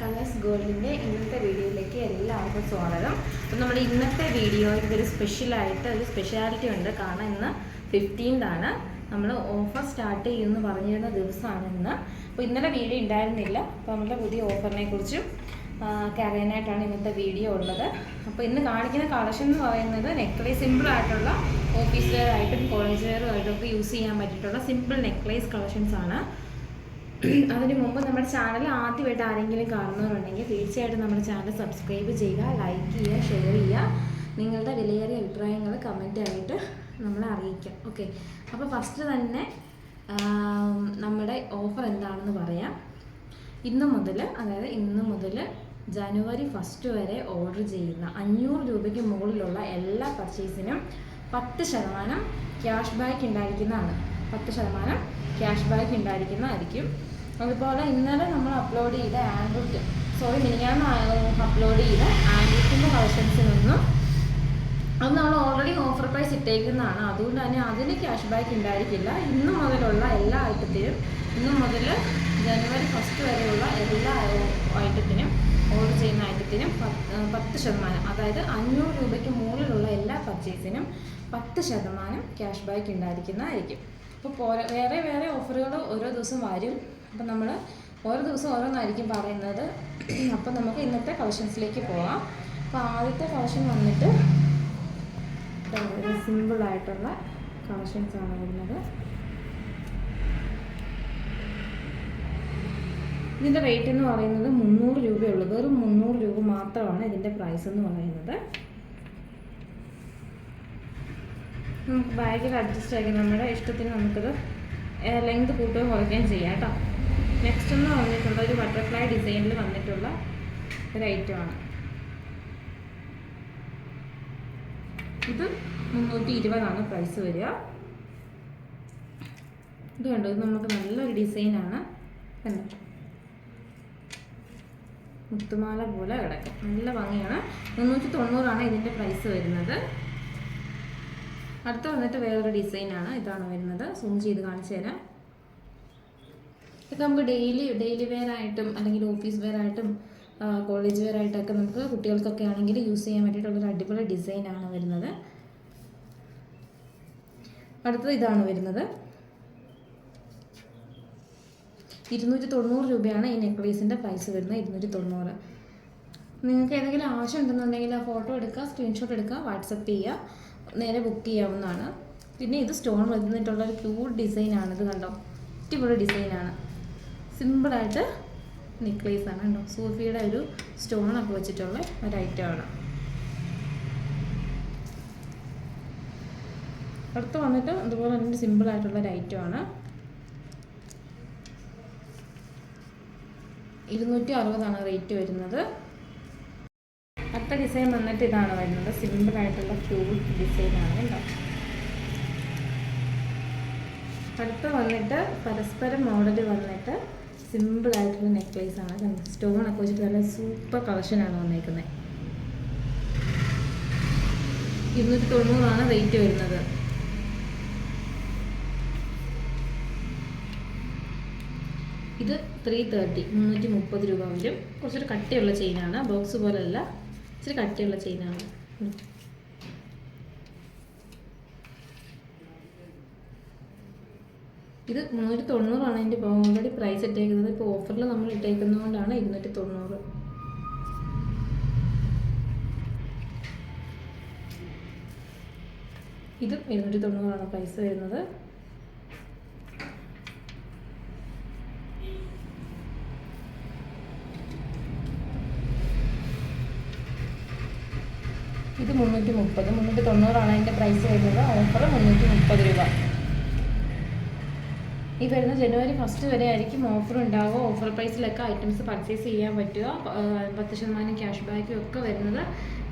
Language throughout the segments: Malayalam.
കളേഴ്സ് ഗോൾഡിൻ്റെ ഇന്നത്തെ വീഡിയോയിലേക്ക് എല്ലാവർക്കും സ്വാഗതം. അപ്പോൾ നമ്മുടെ ഇന്നത്തെ വീഡിയോ ഇതൊരു സ്പെഷ്യലായിട്ട് ഒരു സ്പെഷ്യാലിറ്റി ഉണ്ട്. കാരണം ഇന്ന് 15th ആണ്, നമ്മൾ ഓഫർ സ്റ്റാർട്ട് ചെയ്യുമെന്ന് പറഞ്ഞിരുന്ന ദിവസമാണ് ഇന്ന്. അപ്പോൾ ഇന്നലെ വീഡിയോ ഉണ്ടായിരുന്നില്ല. അപ്പോൾ നമ്മുടെ പുതിയ ഓഫറിനെ കുറിച്ചും അറിയാനായിട്ടാണ് ഇന്നത്തെ വീഡിയോ ഉള്ളത്. അപ്പോൾ ഇന്ന് കാണിക്കുന്ന കളക്ഷൻ എന്ന് പറയുന്നത് നെക്ലേസ് സിമ്പിളായിട്ടുള്ള ഓഫീസ് വെയർ ആയിട്ടും കോളേജ് വെയർ ആയിട്ടൊക്കെ യൂസ് ചെയ്യാൻ പറ്റിയിട്ടുള്ള സിമ്പിൾ നെക്ലേസ് കളക്ഷൻസ് ആണ്. അതിന് മുമ്പ് നമ്മുടെ ചാനൽ ആദ്യമായിട്ട് ആരെങ്കിലും കാണുന്നവരുണ്ടെങ്കിൽ തീർച്ചയായിട്ടും നമ്മുടെ ചാനൽ സബ്സ്ക്രൈബ് ചെയ്യുക, ലൈക്ക് ചെയ്യുക, ഷെയർ ചെയ്യുക. നിങ്ങളുടെ വിലയേറിയ അഭിപ്രായങ്ങൾ കമൻറ്റായിട്ട് നമ്മളെ അറിയിക്കാം. ഓക്കെ, അപ്പോൾ ഫസ്റ്റ് തന്നെ നമ്മുടെ ഓഫർ എന്താണെന്ന് പറയാം. ഇന്ന് മുതൽ ജനുവരി 1 വരെ ഓർഡർ ചെയ്യുന്ന 500 രൂപയ്ക്ക് മുകളിലുള്ള എല്ലാ പർച്ചേസിനും 10% ക്യാഷ് ബാക്ക് ഉണ്ടായിരിക്കുന്നതാണ്. 10% ക്യാഷ് ബാക്ക് ഉണ്ടായിരിക്കുന്നതായിരിക്കും. അതുപോലെ ഇന്നലെ നമ്മൾ അപ്ലോഡ് ചെയ്ത മിനിഞ്ഞാന്ന് അപ്ലോഡ് ചെയ്ത ആൻഡ്രിക്കിൻ്റെ കളക്ഷൻസിനൊന്നും അത് നമ്മൾ ഓൾറെഡി ഓഫർ പ്രൈസ് ഇട്ടേക്കുന്നതാണ്. അതുകൊണ്ട് തന്നെ അതിന് ക്യാഷ് ബാക്ക് ഉണ്ടായിരിക്കില്ല. ഇന്ന് മുതലുള്ള എല്ലാ ഐറ്റത്തിനും, ഇന്ന് മുതൽ ജനുവരി 1 വരെയുള്ള എല്ലാ ഐറ്റത്തിനും, ഓർഡർ ചെയ്യുന്ന ഐറ്റത്തിനും 10%, അതായത് 500 രൂപയ്ക്ക് മുകളിലുള്ള എല്ലാ പർച്ചേസിനും 10% ക്യാഷ് ബാക്ക് ഉണ്ടായിരിക്കുന്നതായിരിക്കും. അപ്പോൾ വേറെ ഓഫറുകൾ ഓരോ ദിവസം വരും. അപ്പം നമ്മൾ ഓരോ ദിവസം ഓരോന്നായിരിക്കും പറയുന്നത്. അപ്പം നമുക്ക് ഇന്നത്തെ കളക്ഷൻസിലേക്ക് പോകാം. അപ്പോൾ ആദ്യത്തെ കളക്ഷൻ വന്നിട്ട് സിമ്പിളായിട്ടുള്ള കളക്ഷൻസാണ് വരുന്നത്. ഇതിൻ്റെ റേറ്റ് എന്ന് പറയുന്നത് 300 രൂപയുള്ളൂ. വെറും 300 രൂപ മാത്രമാണ് ഇതിൻ്റെ പ്രൈസ് എന്ന് പറയുന്നത്. നമുക്ക് ബാഗിൽ അഡ്ജസ്റ്റ് ആക്കി നമ്മുടെ ഇഷ്ടത്തിന് നമുക്കത് ലെങ്ത് കൂട്ടുകയും കുറയ്ക്കുകയും ചെയ്യാം കേട്ടോ. നെക്സ്റ്റ് എന്ന് പറഞ്ഞിട്ടുള്ള ഒരു ബട്ടർഫ്ലൈ ഡിസൈനിൽ വന്നിട്ടുള്ള ഒരു ഐറ്റമാണ്. ഇത് 320 പ്രൈസ് വരിക. ഇത് കണ്ടോ, ഇത് നമുക്ക് നല്ലൊരു ഡിസൈനാണ്. കണ്ടോ, മുത്തുമാല പോലെ കിടക്കും, നല്ല ഭംഗിയാണ്. 390 ഇതിൻ്റെ പ്രൈസ് വരുന്നത്. അടുത്ത വന്നിട്ട് വേറൊരു ഡിസൈനാണ്. ഇതാണ് വരുന്നത്. സൂം ചെയ്ത് കാണിച്ചു തരാം. ഇത് നമുക്ക് ഡെയിലി വെയർ ആയിട്ടും അല്ലെങ്കിൽ ഓഫീസ് വെയർ ആയിട്ടും കോളേജ് വെയർ ആയിട്ടൊക്കെ നമുക്ക് കുട്ടികൾക്കൊക്കെ ആണെങ്കിൽ യൂസ് ചെയ്യാൻ വേണ്ടിയിട്ടുള്ളൊരു അടിപൊളി ഡിസൈനാണ് വരുന്നത്. അടുത്തത് ഇതാണ് വരുന്നത്. 290 രൂപയാണ് ഈ നെക്ലേസിൻ്റെ പ്രൈസ് വരുന്നത്. 290. നിങ്ങൾക്ക് ഏതെങ്കിലും ആവശ്യം ഉണ്ടെന്നുണ്ടെങ്കിൽ ആ ഫോട്ടോ എടുക്കുക, സ്ക്രീൻഷോട്ട് എടുക്കുക, വാട്സപ്പ് ചെയ്യുക, നേരെ ബുക്ക് ചെയ്യാവുന്നതാണ്. പിന്നെ ഇത് സ്റ്റോൺ വന്നിട്ടുള്ളൊരു ക്യൂട്ട് ഡിസൈനാണ്. ഇത് കണ്ടോ, അടിപൊളി ഡിസൈനാണ്. സിമ്പിളായിട്ട് നെക്ലേസാണ് കണ്ടോ. സൂഫിയുടെ ഒരു സ്റ്റോണൊക്കെ വെച്ചിട്ടുള്ള ഒരു ഐറ്റമാണ്. അടുത്ത് വന്നിട്ട് അതുപോലെ തന്നെ സിമ്പിളായിട്ടുള്ളൊരു ഐറ്റമാണ്. 260 റേറ്റ് വരുന്നത്. അടുത്ത ഡിസൈൻ വന്നിട്ട് ഇതാണ് വരുന്നത്. സിമ്പിളായിട്ടുള്ള ക്യൂട്ട് ഡിസൈനാണ് കേട്ടോ. അടുത്ത വന്നിട്ട് പരസ്പരം മോഡൽ വന്നിട്ട് സിമ്പിളായിട്ടുള്ള നെക്ലേസാണ്. സ്റ്റോണൊക്കെ വെച്ചിട്ട് നല്ല സൂപ്പർ കളക്ഷനാണ് വന്നേക്കുന്നത്. 290 റേറ്റ് വരുന്നത്. ഇത് 330, 330 രൂപ വരും. കുറച്ചൊരു കട്ടിയുള്ള ചെയിനാണ്, ബോക്സ് പോലെയല്ല, ഇച്ചിരി കട്ടിയുള്ള ചെയിനാണ്. ഇത് 390 ഇതിൻ്റെ ഓൾറെഡി പ്രൈസ് ഇട്ടേക്കുന്നത്. ഇപ്പോൾ ഓഫറിൽ നമ്മൾ ഇട്ടേക്കുന്നതുകൊണ്ടാണ് 290. ഇത് 290 പ്രൈസ് വരുന്നത്. ഇത് 330, 390 അതിൻ്റെ പ്രൈസ് വരുന്നത്. ഓഫർ 330 രൂപ. ഈ വരുന്ന ജനുവരി 1 വരെ ആയിരിക്കും ഓഫർ ഉണ്ടാവുക. ഓഫർ പ്രൈസിലൊക്കെ ഐറ്റംസ് പർച്ചേസ് ചെയ്യാൻ പറ്റുക. 10% ക്യാഷ് ബാക്കും ഒക്കെ വരുന്നത്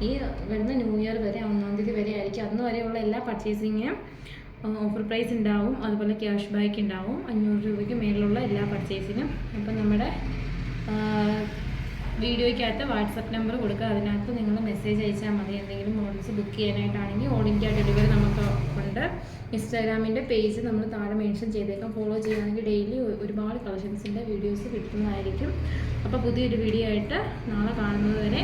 ഈ വരുന്ന ന്യൂ ഇയർ വരെ, 1-ാം തീയതി വരെ ആയിരിക്കും. അന്ന് വരെയുള്ള എല്ലാ പർച്ചേസിങ്ങിനും ഓഫർ പ്രൈസ് ഉണ്ടാവും. അതുപോലെ ക്യാഷ് ബാക്ക് ഉണ്ടാവും 500 രൂപയ്ക്ക് മേലുള്ള എല്ലാ പർച്ചേസിനും. അപ്പം നമ്മുടെ വീഡിയോയ്ക്കകത്ത് വാട്സപ്പ് നമ്പർ കൊടുക്കുക. അതിനകത്ത് നിങ്ങൾ മെസ്സേജ് അയച്ചാൽ മതി. എന്തെങ്കിലും മോഡൽസ് ബുക്ക് ചെയ്യാനായിട്ടാണെങ്കിൽ ഓൾ ഇന്ത്യ ഡെലിവറി നമുക്ക് ഉണ്ട്. ഇൻസ്റ്റാഗ്രാമിൻ്റെ പേജ് നമ്മൾ താഴെ മെൻഷൻ ചെയ്തേക്കാം. ഫോളോ ചെയ്യുകയാണെങ്കിൽ ഡെയിലി ഒരുപാട് കളക്ഷൻസിൻ്റെ വീഡിയോസ് കിട്ടുന്നതായിരിക്കും. അപ്പോൾ പുതിയൊരു വീഡിയോ ആയിട്ട് നാളെ കാണുന്നത് വരെ